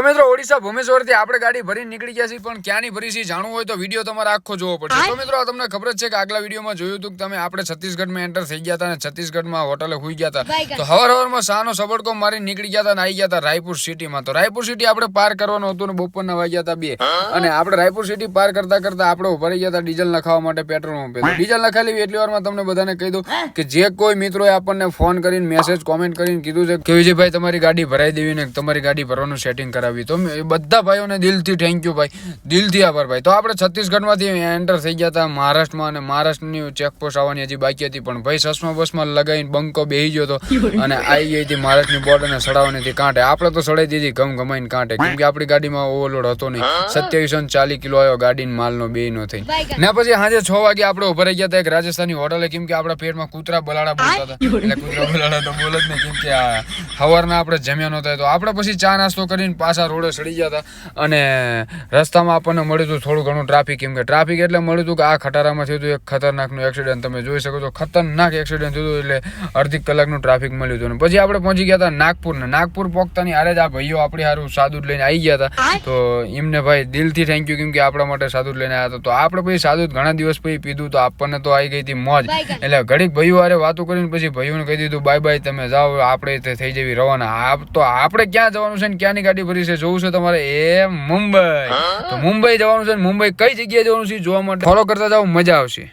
તો મિત્રો ઓડિશા ભુવનેશ્વરથી આપણે ગાડી ભરીને નીકળી ગયા છીએ, પણ ક્યાંની ભરી છે જાણવું હોય તો વિડીયો તમારે આખો જોવો પડશે। તો મિત્રો તમને ખબર જ છે કે આગલા વિડીયોમાં જોયું હતું કે તમે આપણે છત્તીસગઢમાં એન્ટર થઈ ગયા હતા અને છત્તીસગઢમાં હોટલે હોઈ ગયા હતા। તો હવારમાં શાનો સબડકો મારી નીકળી ગયા હતા અને આવી ગયા હતા રાયપુર સિટીમાં। તો રાયપુર સિટી આપણે પાર કરવાનું હતું ને બપોરના વાગ્યા હતા 2 અને આપણે રાયપુર સિટી પાર કરતા કરતા આપણે ઉભા રહી ગયા હતા ડીઝલ નખાવવા માટે પેટ્રોલ પંપે। ડીઝલ નખાવી એટલી વારમાં તમને બધાને કહી દઉં કે જે કોઈ મિત્રોએ આપણને ફોન કરીને મેસેજ કોમેન્ટ કરીને કીધું છે કે વિજયભાઈ તમારી ગાડી ભરાઈ દેવી ને તમારી ગાડી ભરવાનું સેટિંગ કરાવી, તો બધા ભાઈઓને દિલથી થેન્ક યુ ભાઈ, દિલથી આભાર ભાઈ। તો આપણે છત્તીસગઢમાંથી એન્ટર થઈ ગયા હતા મહારાષ્ટ્રમાં અને મહારાષ્ટ્રની ચેકપોસ્ટ આવવાની હજી બાકી હતી, પણ ભાઈ સસમા બસમાં લગાવીને બંકો બેસી ગયો હતો અને આવી ગઈ હતી મહારાષ્ટ્રની બોર્ડરને સડાવવાની હતી કાંઠે। આપણે તો સડાઈ દીધી ગમાઈને કાંઠે, કેમ કે આપણી ગાડીમાં ઓવરલોડ હતો નહીં। 2740 કિલો આવ્યો ગાડીનો માલનો બેયનો થઈ ને। પછી સાંજે 6 વાગે આપણે ઉભા રહી ગયા હતા એક રાજસ્થાની હોટલે, કેમ કે આપણા પેટમાં કૂતરા બલાડા બોલતા હતા, એટલે કૂતરા બલાડા તો બોલ જ નહીં, કેમ કે સવારના આપણે જમ્યા નહોતા। તો આપણે પછી ચા નાસ્તો કરીને પાછા રોડે ચડી ગયા હતા અને રસ્તામાં આપણને મળ્યું હતું થોડું ઘણું ટ્રાફિક, કેમ કે ટ્રાફિક એટલે મળ્યું હતું કે આ ખટારામાં થયું હતું એક ખતરનાકનું એક્સિડન્ટ, તમે જોઈ શકો છો ખતરનાક એક્સિડન્ટ થયું હતું, એટલે અડધી કલાકનું ટ્રાફિક મળ્યું હતું। અને પછી આપણે પહોંચી ગયા હતા નાગપુર ને નાગપુર પહોંચતાની હારે જ આ ભાઈઓ આપણી સારું સાદું લઈને આવી ગયા હતા। તો એમને ભાઈ દિલથી થેન્ક યુ, કેમ કે આપણા માટે સાદું લઈને આવ્યા હતા। તો આપણે પછી સાદું ઘણા દિવસ પછી પીધું તો આપણને તો આવી ગઈ હતી મોજ, એટલે ઘડીક ભાઈઓ હારે વાતો કરીને પછી ભાઈઓને કહી દીધું બાય બાય, તમે જાઓ આપણે થઈ જવી રવાના। તો આપણે ક્યાં જવાનું છે ને ક્યાંની ગાડી ભરી છે જોવું છે તમારે, એ મુંબઈ। તો મુંબઈ જવાનું છે ને મુંબઈ કઈ જગ્યાએ જવાનું છે જોવા માટે ફોલો કરતા જાઓ, મજા આવશે।